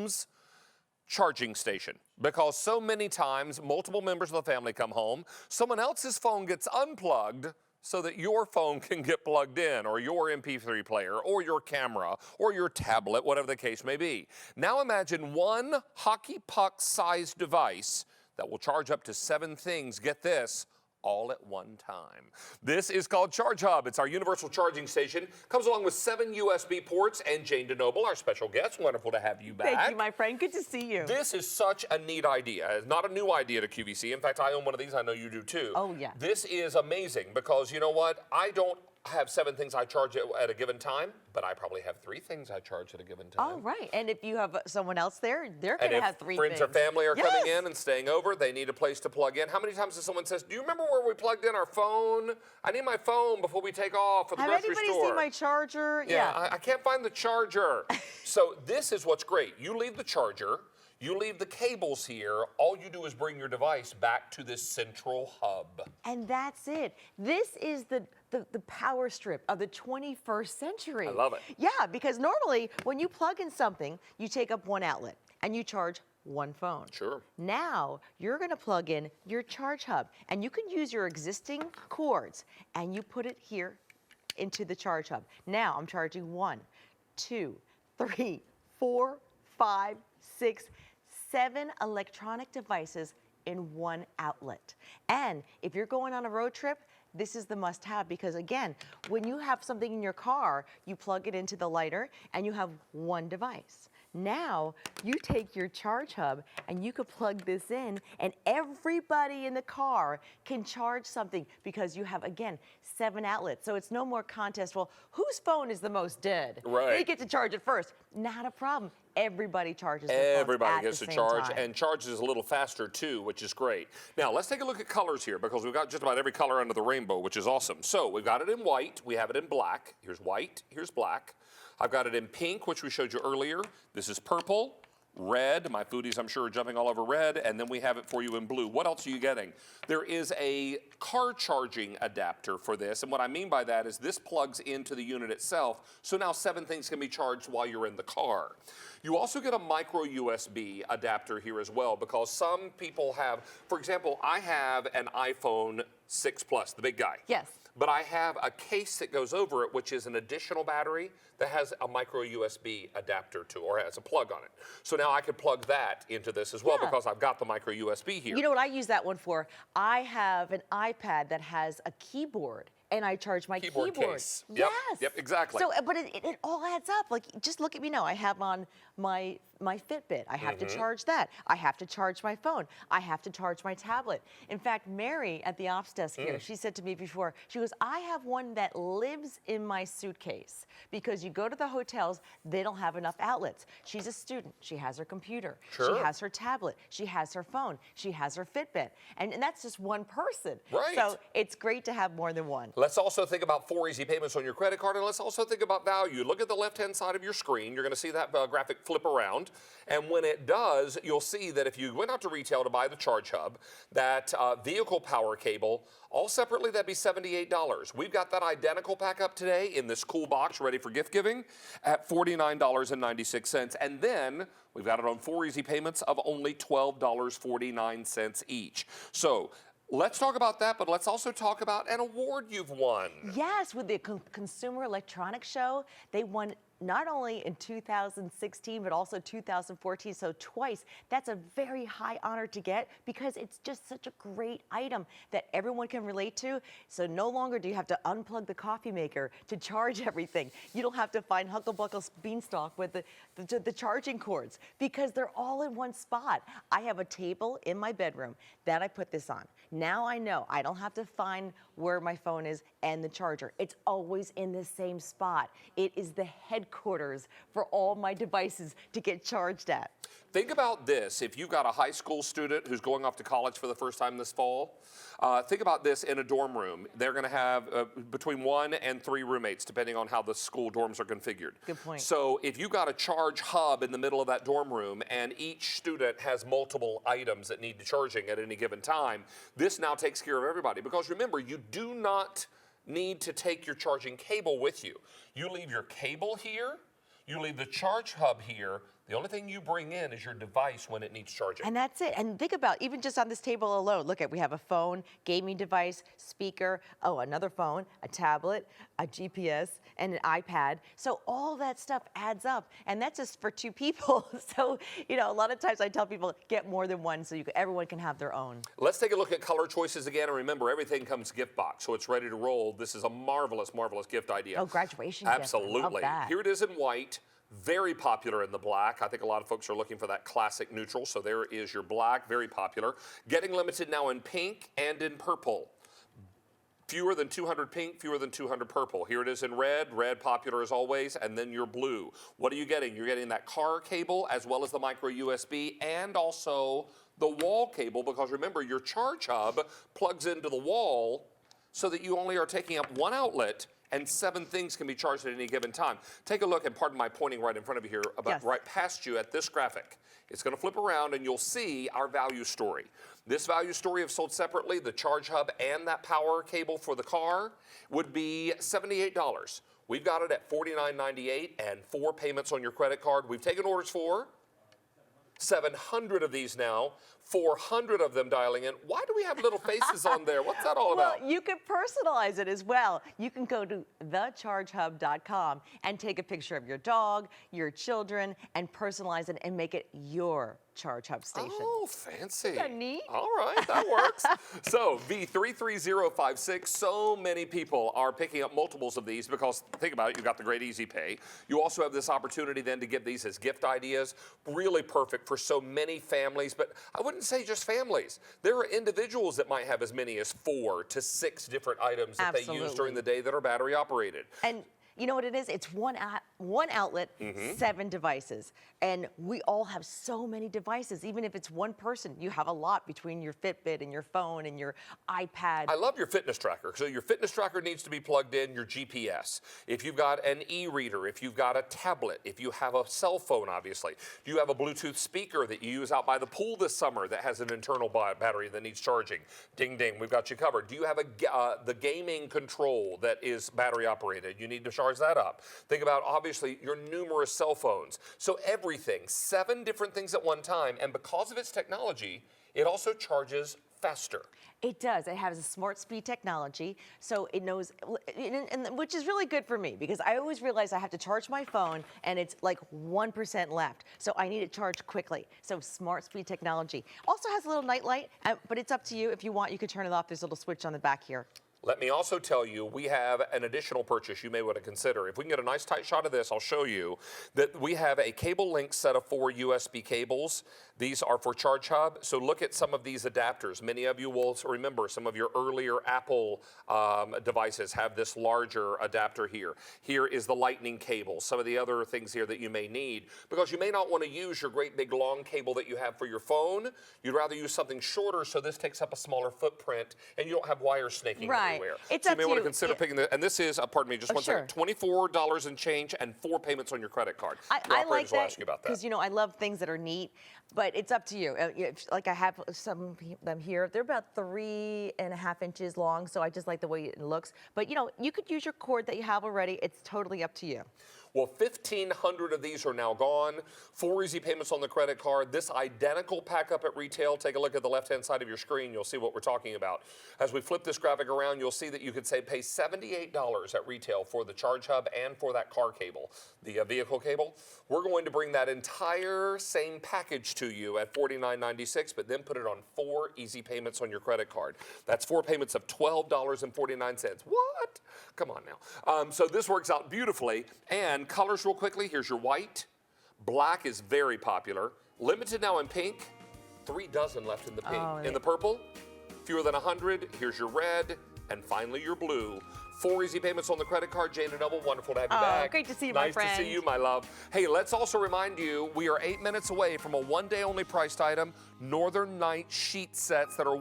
home's charging station, because so many times multiple members of the family come home, someone else's phone gets unplugged so that your phone can get plugged in, or your MP3 player, or your camera, or your tablet, whatever the case may be. Now imagine one hockey puck-sized device that will charge up to 7 things, get this, all at one time. This is called ChargeHub. It's our universal charging station. Comes along with 7 USB ports, and Jane DeNoble, our special guest. Wonderful to have you back. Thank you, my friend. Good to see you. This is such a neat idea. It's not a new idea to QVC. In fact, I own one of these. I know you do too. Oh, yeah. This is amazing because you know what? I don't have 7 things I charge at a given time, but I probably have 3 things I charge at a given time. Oh, right. And if you have someone else there, they're going to have 3 friends things. or family are Yes. coming in and staying over, they need a place to plug in. How many times does someone says, do you remember where we plugged in our phone? I need my phone before we take off for the grocery store. Have anybody seen my charger? Yeah. I can't find the charger. So this is what's great. You leave the charger, you leave the cables here. All you do is bring your device back to this central hub. And that's it. This is the power strip of the 21st century. I love it. Yeah, because normally when you plug in something, you take up one outlet and you charge one phone. Sure. Now you're going to plug in your ChargeHub, and you can use your existing cords and you put it here into the ChargeHub. Now I'm charging 1, 2, 3, 4, 5, 6, 7 electronic devices in one outlet. And if you're going on a road trip, this is the must-have, because again, when you have something in your car, you plug it into the lighter and you have one device. Now you take your ChargeHub and you could plug this in, and everybody in the car can charge something because you have, again, 7 outlets. So it's no more contest. Well, whose phone is the most dead? Right. They get to charge it first. Not a problem. Everybody charges their phones Everybody at gets the to same charge, time. and charges a little faster too, which is great. Now let's take a look at colors here, because we've got just about every color under the rainbow, which is awesome. So we've got it in white, we have it in black. Here's white, here's black. I've got it in pink, which we showed you earlier. This is purple, red. My foodies, I'm sure, are jumping all over red. And then we have it for you in blue. What else are you getting? There is a car charging adapter for this. And what I mean by that is this plugs into the unit itself. So now 7 things can be charged while you're in the car. You also get a micro USB adapter here as well, because some people have, for example, I have an iPhone 6 Plus, the big guy. Yes. But I have a case that goes over it, which is an additional battery that has a micro USB adapter to, or has a plug on it. So now I could plug that into this as well, Yeah. because I've got the micro USB here. You know what I use that one for? I have an iPad that has a keyboard, and I charge my keyboard. Case. Yes. Yep, exactly. So, but it all adds up. Like, just look at me now. I have on my Fitbit. I have to charge that. I have to charge my phone. I have to charge my tablet. In fact, Mary at the ops desk here, she said to me before, she goes, I have one that lives in my suitcase, because you go to the hotels, they don't have enough outlets. She's a student. She has her computer. Sure. She has her tablet. She has her phone. She has her Fitbit. And that's just one person. Right. So it's great to have more than one. Let's also think about 4 easy payments on your credit card, and let's also think about value. Look at the left-hand side of your screen. You're going to see that graphic flip around. And when it does, you'll see that if you went out to retail to buy the ChargeHub, that vehicle power cable, all separately, that'd be $78. We've got that identical pack up today in this cool box ready for gift giving at $49.96. And then we've got it on 4 easy payments of only $12.49 each. So let's talk about that, but let's also talk about an award you've won. Yes, with the Consumer Electronics Show, they won not only in 2016, but also 2014, so twice. That's a very high honor to get, because it's just such a great item that everyone can relate to. So no longer do you have to unplug the coffee maker to charge everything. You don't have to find Hucklebuckle's beanstalk with the charging cords, because they're all in one spot. I have a table in my bedroom that I put this on. Now I know I don't have to find where my phone is and the charger. It's always in the same spot. It is the headquarters for all my devices to get charged at. Think about this. If you've got a high school student who's going off to college for the first time this fall, think about this in a dorm room. They're going to have between 1 and 3 roommates, depending on how the school dorms are configured. Good point. So if you've got a ChargeHub in the middle of that dorm room, and each student has multiple items that need charging at any given time, this now takes care of everybody. Because remember, you do not need to take your charging cable with you. You leave your cable here, you leave the ChargeHub here, The only thing you bring in is your device when it needs charging. And that's it. And think about even just on this table alone. Look at, we have a phone, gaming device, speaker, oh, another phone, a tablet, a GPS, and an iPad. So all that stuff adds up, and that's just for 2 people. So, you know, a lot of times I tell people get more than one so everyone can have their own. Let's take a look at color choices again, and remember, everything comes gift box, so it's ready to roll. This is a marvelous, marvelous gift idea. Oh, graduation gift. Absolutely. I love that. Here it is in white. Very popular in the black. I think a lot of folks are looking for that classic neutral, so there is your black, very popular. Getting limited now in pink and in purple. Fewer than 200 pink, fewer than 200 purple. Here it is in red, red popular as always, and then your blue. What are you getting? You're getting that car cable as well as the micro USB and also the wall cable, because remember, your ChargeHub plugs into the wall so that you only are taking up one outlet and 7 things can be charged at any given time. Take a look, and pardon my pointing right in front of you here, about right past you at this graphic. It's going to flip around and you'll see our value story. This value story, if sold separately, the ChargeHub and that power cable for the car would be $78. We've got it at $49.98 and 4 payments on your credit card. We've taken orders for 700 of these now, 400 of them dialing in. Why do we have little faces on there? What's that all about? Well, you can personalize it as well. You can go to thechargehub.com and take a picture of your dog, your children, and personalize it and make it your ChargeHub station. Oh, fancy. Isn't that neat? All right, that works. So, V33056, so many people are picking up multiples of these because, think about it, you've got the great Easy Pay. You also have this opportunity then to give these as gift ideas. Really perfect for so many families, but I wouldn't say just families. There are individuals that might have as many as 4 to 6 different items that they use during the day that are battery operated. And you know what it is? It's one outlet, 7 devices. And we all have so many devices. Even if it's one person, you have a lot between your Fitbit and your phone and your iPad. I love your fitness tracker. So your fitness tracker needs to be plugged in, your GPS. If you've got an e-reader, if you've got a tablet, if you have a cell phone, obviously. Do you have a Bluetooth speaker that you use out by the pool this summer that has an internal battery that needs charging? Ding, ding, we've got you covered. Do you have the gaming control that is battery operated? You need to charge that up. Think about, obviously, your numerous cell phones. So everything, 7 different things at one time, and because of its technology, it also charges faster. It does. It has a smart speed technology, so it knows, and which is really good for me because I always realize I have to charge my phone and it's like 1% left, so I need it charged quickly. So smart speed technology. Also has a little night light, but it's up to you. If you want, you can turn it off. There's a little switch on the back here. Let me also tell you, we have an additional purchase you may want to consider. If we can get a nice tight shot of this, I'll show you that we have a cable link set of 4 USB cables. These are for ChargeHub. So look at some of these adapters. Many of you will remember some of your earlier Apple devices have this larger adapter here. Here is the lightning cable, some of the other things here that you may need, because you may not want to use your great big long cable that you have for your phone. You'd rather use something shorter, so this takes up a smaller footprint and you don't have wires snaking everywhere. It's so up you may to want you. to consider picking the, and this is, pardon me, just one second, $24 and change and 4 payments on your credit card. I like will that ask you about that. because, you know, I love things that are neat, but it's up to you. Like I have some of them here. They're about 3.5 inches long, so I just like the way it looks. But, you know, you could use your cord that you have already. It's totally up to you. Well, 1,500 of these are now gone. 4 easy payments on the credit card. This identical pack up at retail. Take a look at the left-hand side of your screen. You'll see what we're talking about. As we flip this graphic around, you'll see that you could pay $78 at retail for the ChargeHub and for that car cable, the vehicle cable. We're going to bring that entire same package to you at $49.96, but then put it on 4 easy payments on your credit card. That's 4 payments of $12.49. What? Come on now. So this works out beautifully. And colors real quickly, here's your white. Black is very popular. Limited now in pink. 3 dozen left in the pink. In the purple, fewer than 100. Here's your red. And finally your blue. 4 easy payments on the credit card. Jane and Noble, wonderful to have you back. Great to see you, my friend. Nice to see you, my love. Hey, let's also remind you, we are 8 minutes away from a one-day only priced item, Northern Night sheet sets that are